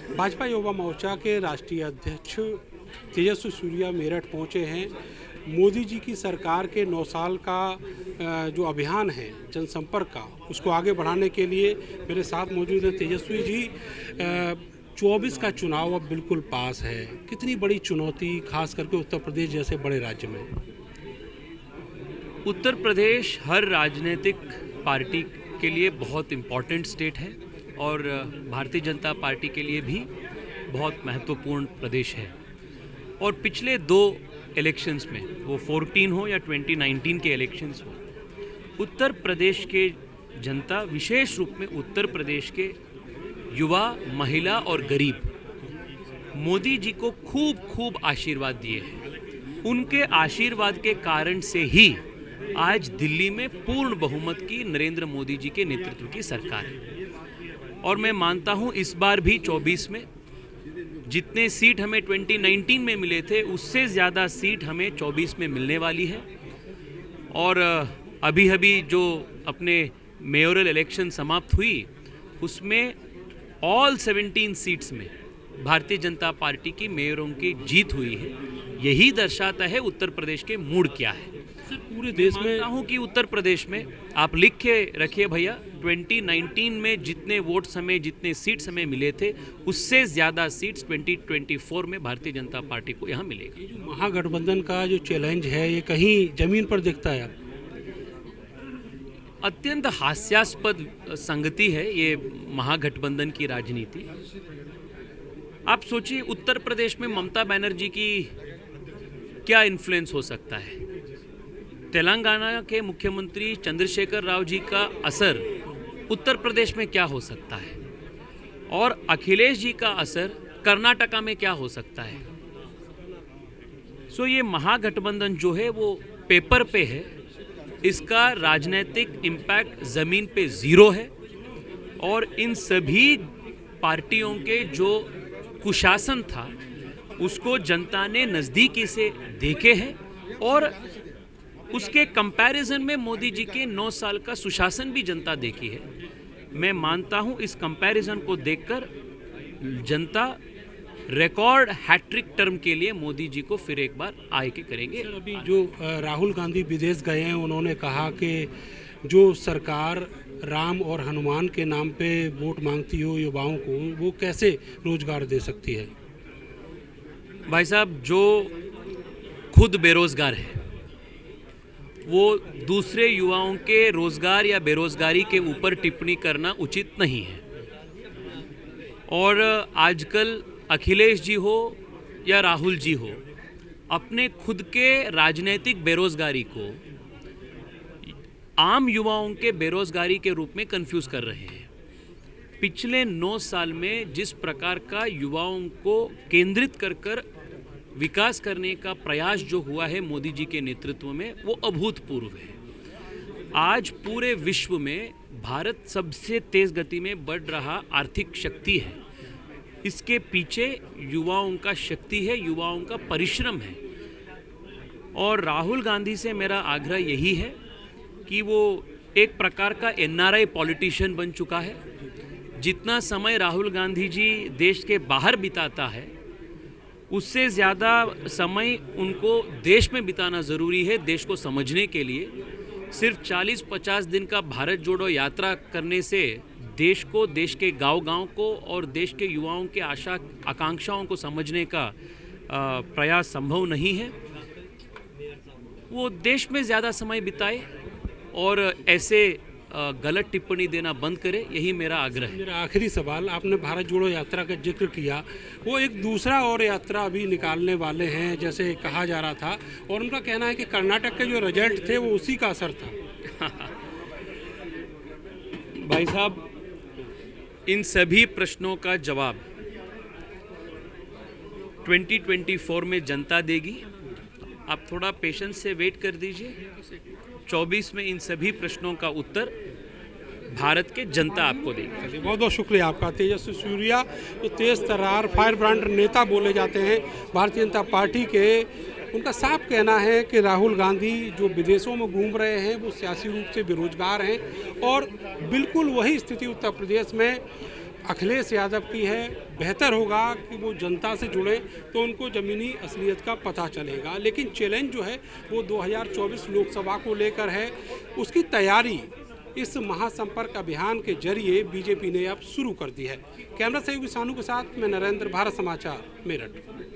भाजपा युवा मोर्चा के राष्ट्रीय अध्यक्ष तेजस्वी सूर्या मेरठ पहुंचे हैं। मोदी जी की सरकार के 9 साल का जो अभियान है जनसंपर्क का, उसको आगे बढ़ाने के लिए मेरे साथ मौजूद हैं तेजस्वी जी। 24 का चुनाव अब बिल्कुल पास है, कितनी बड़ी चुनौती खास करके उत्तर प्रदेश जैसे बड़े राज्य में? उत्तर प्रदेश हर राजनीतिक पार्टी के लिए बहुत इम्पॉर्टेंट स्टेट है और भारतीय जनता पार्टी के लिए भी बहुत महत्वपूर्ण प्रदेश है। और पिछले 2 इलेक्शंस में, वो 14 हो या 2019 के इलेक्शंस हो, उत्तर प्रदेश के जनता, विशेष रूप में उत्तर प्रदेश के युवा, महिला और गरीब, मोदी जी को खूब खूब आशीर्वाद दिए हैं। उनके आशीर्वाद के कारण से ही आज दिल्ली में पूर्ण बहुमत की नरेंद्र मोदी जी के नेतृत्व की सरकार है। और मैं मानता हूं इस बार भी 24 में जितने सीट हमें 2019 में मिले थे, उससे ज़्यादा सीट हमें 24 में मिलने वाली है। और अभी अभी जो अपने मेयोरल इलेक्शन समाप्त हुई, उसमें ऑल 17 सीट्स में भारतीय जनता पार्टी की मेयरों की जीत हुई है। यही दर्शाता है उत्तर प्रदेश के मूड क्या है। पूरे देश में मानता हूं कि उत्तर प्रदेश में, आप लिख के रखिए भैया, 2019 में जितने वोट्स हमें, जितने सीट्स हमें मिले थे, उससे ज़्यादा सीट्स 2024 में भारतीय जनता पार्टी को यहाँ मिलेगी। महागठबंधन का जो चैलेंज है, ये कहीं जमीन पर दिखता है? अत्यंत हास्यास्पद संगति है ये महागठबंधन की राजनीति। आप सोचिए, उत्तर प्रदेश में ममता बनर्जी की क्या इन्फ्लुएंस हो सकता है? तेलंगाना के मुख्यमंत्री चंद्रशेखर राव जी का असर उत्तर प्रदेश में क्या हो सकता है? और अखिलेश जी का असर कर्नाटका में क्या हो सकता है? ये महागठबंधन जो है वो पेपर पे है, इसका राजनीतिक इम्पैक्ट ज़मीन पे ज़ीरो है। और इन सभी पार्टियों के जो कुशासन था, उसको जनता ने नज़दीकी से देखे हैं। और उसके कंपैरिजन में मोदी जी के 9 साल का सुशासन भी जनता देखी है। मैं मानता हूं इस कंपैरिजन को देखकर जनता रिकॉर्ड हैट्रिक टर्म के लिए मोदी जी को फिर एक बार आय के करेंगे। अभी जो राहुल गांधी विदेश गए हैं, उन्होंने कहा कि जो सरकार राम और हनुमान के नाम पे वोट मांगती हो युवाओं को, वो कैसे रोजगार दे सकती है? भाई साहब, जो खुद बेरोजगार है, वो दूसरे युवाओं के रोजगार या बेरोजगारी के ऊपर टिप्पणी करना उचित नहीं है। और आजकल अखिलेश जी हो या राहुल जी हो, अपने खुद के राजनीतिक बेरोजगारी को आम युवाओं के बेरोजगारी के रूप में कंफ्यूज कर रहे हैं। पिछले 9 साल में जिस प्रकार का युवाओं को केंद्रित कर विकास करने का प्रयास जो हुआ है मोदी जी के नेतृत्व में, वो अभूतपूर्व है। आज पूरे विश्व में भारत सबसे तेज गति में बढ़ रहा आर्थिक शक्ति है। इसके पीछे युवाओं का शक्ति है, युवाओं का परिश्रम है। और राहुल गांधी से मेरा आग्रह यही है कि वो एक प्रकार का एनआरआई पॉलिटिशियन बन चुका है। जितना समय राहुल गांधी जी देश के बाहर बिताता है, उससे ज़्यादा समय उनको देश में बिताना ज़रूरी है। देश को समझने के लिए सिर्फ 40-50 दिन का भारत जोड़ो यात्रा करने से देश को, देश के गांव-गांव को और देश के युवाओं के आशा आकांक्षाओं को समझने का प्रयास संभव नहीं है। वो देश में ज़्यादा समय बिताए और ऐसे गलत टिप्पणी देना बंद करे, यही मेरा आग्रह है। मेरा आखिरी सवाल, आपने भारत जोड़ो यात्रा का जिक्र किया, वो एक दूसरा और यात्रा अभी निकालने वाले हैं जैसे कहा जा रहा था, और उनका कहना है कि कर्नाटक के जो रिजल्ट थे वो उसी का असर था। भाई साहब, इन सभी प्रश्नों का जवाब 2024 में जनता देगी। आप थोड़ा पेशेंस से वेट कर दीजिए। 24 में इन सभी प्रश्नों का उत्तर भारत के जनता आपको देगी। बहुत बहुत शुक्रिया आपका। तेजस्वी सूर्या जो तेज तर्रार फायर ब्रांड नेता बोले जाते हैं भारतीय जनता पार्टी के, उनका साफ कहना है कि राहुल गांधी जो विदेशों में घूम रहे हैं वो सियासी रूप से बेरोजगार हैं, और बिल्कुल वही स्थिति उत्तर प्रदेश में अखिलेश यादव की है। बेहतर होगा कि वो जनता से जुड़े तो उनको ज़मीनी असलियत का पता चलेगा। लेकिन चैलेंज जो है वो 2024 लोकसभा को लेकर है। उसकी तैयारी इस महासंपर्क अभियान के जरिए बीजेपी ने अब शुरू कर दी है। कैमरा सहयोगी सानू के साथ मैं नरेंद्र, भारत समाचार, मेरठ।